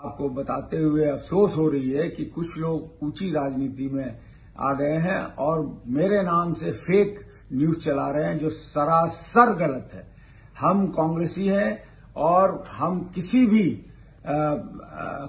आपको बताते हुए अफसोस हो रही है कि कुछ लोग ऊंची राजनीति में आ गए हैं और मेरे नाम से फेक न्यूज चला रहे हैं जो सरासर गलत है। हम कांग्रेसी हैं और हम किसी भी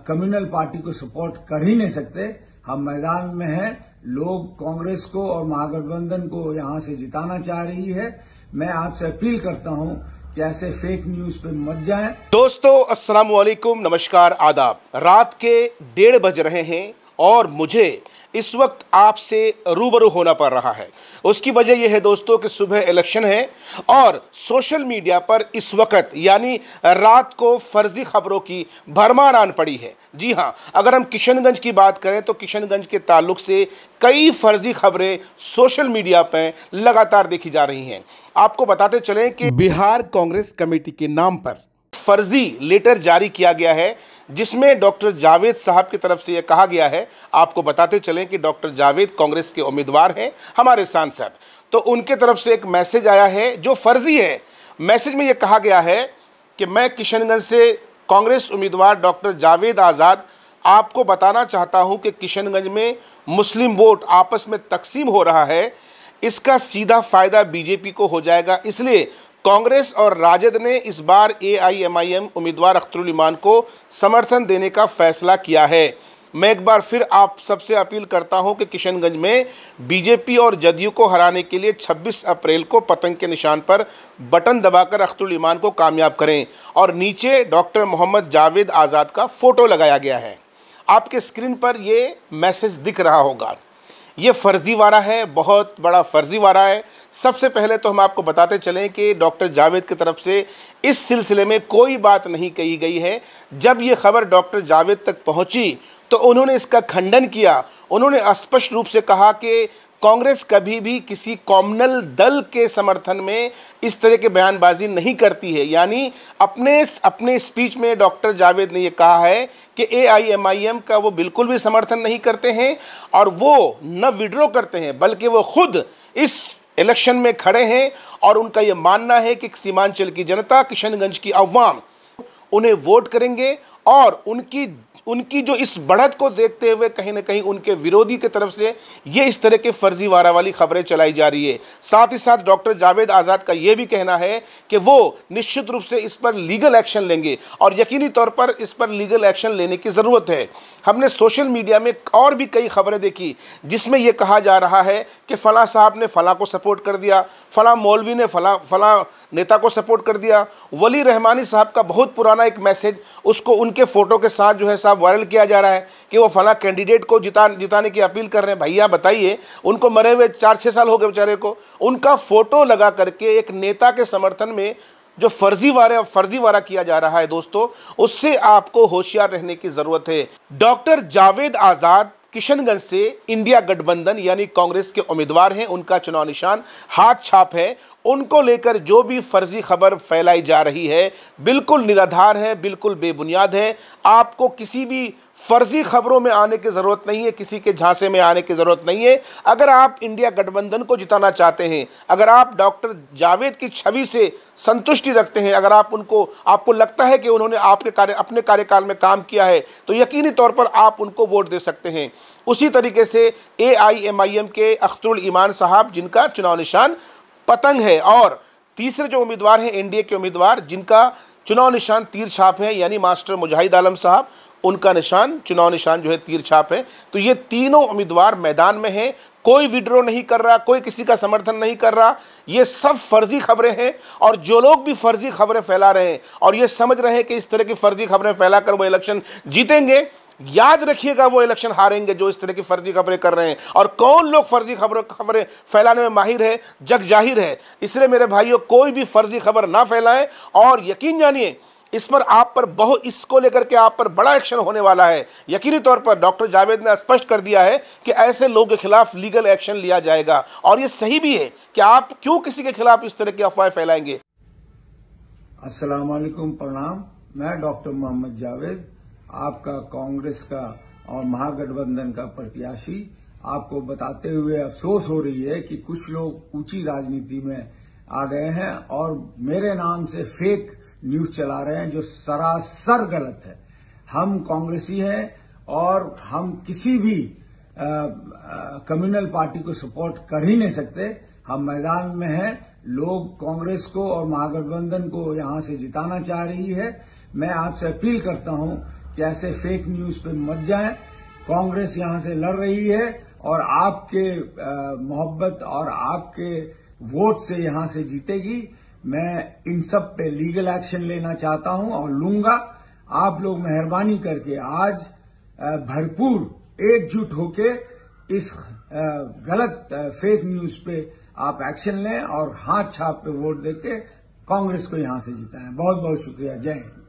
कम्युनल पार्टी को सपोर्ट कर ही नहीं सकते। हम मैदान में हैं। लोग कांग्रेस को और महागठबंधन को यहां से जिताना चाह रही है। मैं आपसे अपील करता हूं कि ऐसे फेक न्यूज पे मत जाएं। दोस्तों अस्सलाम वालेकुम, नमस्कार, आदाब। रात के 1:30 बज रहे हैं और मुझे इस वक्त आपसे रूबरू होना पड़ रहा है। उसकी वजह यह है दोस्तों कि सुबह इलेक्शन है और सोशल मीडिया पर इस वक्त यानी रात को फर्जी खबरों की भरमार आन पड़ी है। जी हां, अगर हम किशनगंज की बात करें तो किशनगंज के ताल्लुक से कई फर्जी खबरें सोशल मीडिया पर लगातार देखी जा रही हैं। आपको बताते चलें कि बिहार कांग्रेस कमेटी के नाम पर फर्जी लेटर जारी किया गया है जिसमें डॉक्टर जावेद साहब की तरफ से यह कहा गया है। आपको बताते चलें कि डॉक्टर जावेद कांग्रेस के उम्मीदवार हैं, हमारे सांसद। तो उनके तरफ से एक मैसेज आया है जो फर्जी है। मैसेज में यह कहा गया है कि मैं किशनगंज से कांग्रेस उम्मीदवार डॉक्टर जावेद आज़ाद आपको बताना चाहता हूं कि किशनगंज में मुस्लिम वोट आपस में तकसीम हो रहा है। इसका सीधा फायदा बीजेपी को हो जाएगा, इसलिए कांग्रेस और राजद ने इस बार AIMIM उम्मीदवार अख्तरुल ईमान को समर्थन देने का फैसला किया है। मैं एक बार फिर आप सबसे अपील करता हूं कि किशनगंज में बीजेपी और जदयू को हराने के लिए 26 अप्रैल को पतंग के निशान पर बटन दबाकर अख्तरुल ईमान को कामयाब करें। और नीचे डॉक्टर मोहम्मद जावेद आज़ाद का फोटो लगाया गया है। आपके स्क्रीन पर ये मैसेज दिख रहा होगा। ये फर्जीवाड़ा है, बहुत बड़ा फर्जीवाड़ा है। सबसे पहले तो हम आपको बताते चलें कि डॉक्टर जावेद की तरफ से इस सिलसिले में कोई बात नहीं कही गई है। जब ये खबर डॉक्टर जावेद तक पहुंची तो उन्होंने इसका खंडन किया। उन्होंने स्पष्ट रूप से कहा कि कांग्रेस कभी भी किसी कॉम्युनल दल के समर्थन में इस तरह के बयानबाजी नहीं करती है। यानी अपने स्पीच में डॉक्टर जावेद ने यह कहा है कि AIMIM का वो बिल्कुल भी समर्थन नहीं करते हैं और वो न विड्रॉ करते हैं बल्कि वो खुद इस इलेक्शन में खड़े हैं। और उनका यह मानना है कि सीमांचल की जनता, किशनगंज की अवाम उन्हें वोट करेंगे और उनकी जो इस बढ़त को देखते हुए कहीं ना कहीं उनके विरोधी की तरफ से ये इस तरह के फर्जीवाड़ा वाली खबरें चलाई जा रही है। साथ ही साथ डॉक्टर जावेद आज़ाद का ये भी कहना है कि वो निश्चित रूप से इस पर लीगल एक्शन लेंगे और यकीनी तौर पर इस पर लीगल एक्शन लेने की ज़रूरत है। हमने सोशल मीडिया में और भी कई खबरें देखी जिसमें यह कहा जा रहा है कि फ़लाँ साहब ने फ़लाँ को सपोर्ट कर दिया, फ़लाँ मौलवी ने फ़लाँ नेता को सपोर्ट कर दिया। वली रहमानी साहब का बहुत पुराना एक मैसेज, उसको उनके फ़ोटो के साथ जो है साहब वायरल किया जा रहा है कि वो फला कैंडिडेट को जिताने की अपील कर रहे हैं। भैया बताइए, उनको मरे हुए 4-6 साल हो गए बेचारे को, उनका फोटो लगा करके एक नेता के समर्थन में जो फर्जीवाड़ा किया जा रहा है दोस्तों, उससे आपको होशियार रहने की जरूरत है। डॉक्टर जावेद आज़ाद किशनगंज से इंडिया गठबंधन यानी कांग्रेस के उम्मीदवार हैं। उनका चुनाव निशान हाथ छाप है। उनको लेकर जो भी फर्जी खबर फैलाई जा रही है बिल्कुल निराधार है, बिल्कुल बेबुनियाद है। आपको किसी भी फर्जी खबरों में आने की ज़रूरत नहीं है, किसी के झांसे में आने की ज़रूरत नहीं है। अगर आप इंडिया गठबंधन को जिताना चाहते हैं, अगर आप डॉक्टर जावेद की छवि से संतुष्टि रखते हैं, अगर आपको लगता है कि उन्होंने अपने कार्यकाल में काम किया है, तो यकीनी तौर पर आप उनको वोट दे सकते हैं। उसी तरीके से AIMIM के अख्तरुल ईमान साहब जिनका चुनाव निशान पतंग है, और तीसरे जो उम्मीदवार हैं NDA के उम्मीदवार जिनका चुनाव निशान तीर छाप है यानी मास्टर मुजाहिद आलम साहब, उनका चुनाव निशान जो है तीर छाप है। तो ये तीनों उम्मीदवार मैदान में हैं। कोई विड्रॉ नहीं कर रहा, कोई किसी का समर्थन नहीं कर रहा। ये सब फर्जी खबरें हैं और जो लोग भी फर्जी खबरें फैला रहे हैं और ये समझ रहे हैं कि इस तरह की फर्जी खबरें फैलाकर वो इलेक्शन जीतेंगे, याद रखिएगा वो इलेक्शन हारेंगे जो इस तरह की फर्जी खबरें कर रहे हैं। और कौन लोग फर्जी खबरें फैलाने में माहिर है, जग जाहिर है। इसलिए मेरे भाइयों, कोई भी फर्जी खबर ना फैलाएं और यकीन जानिए इस पर इसको लेकर के आप पर बड़ा एक्शन होने वाला है। यकीनी तौर पर डॉक्टर जावेद ने स्पष्ट कर दिया है कि ऐसे लोगों के खिलाफ लीगल एक्शन लिया जाएगा। और ये सही भी है कि आप क्यों किसी के खिलाफ इस तरह की अफवाहें फैलाएंगे। अस्सलाम वालेकुम, प्रणाम। मैं डॉक्टर मोहम्मद जावेद, आपका कांग्रेस का और महागठबंधन का प्रत्याशी, आपको बताते हुए अफसोस हो रही है कि कुछ लोग ऊंची राजनीति में आ गए हैं और मेरे नाम से फेक न्यूज चला रहे हैं जो सरासर गलत है। हम कांग्रेसी हैं और हम किसी भी कम्युनल पार्टी को सपोर्ट कर ही नहीं सकते। हम मैदान में हैं। लोग कांग्रेस को और महागठबंधन को यहां से जिताना चाह रही है। मैं आपसे अपील करता हूं कि ऐसे फेक न्यूज पे मत जाएं। कांग्रेस यहां से लड़ रही है और आपके मोहब्बत और आपके वोट से यहां से जीतेगी। मैं इन सब पे लीगल एक्शन लेना चाहता हूं और लूंगा। आप लोग मेहरबानी करके आज भरपूर एकजुट होके इस गलत फेक न्यूज पे आप एक्शन लें और हाथ छाप पे वोट देके कांग्रेस को यहां से जिताएं। बहुत बहुत शुक्रिया। जय हिंद।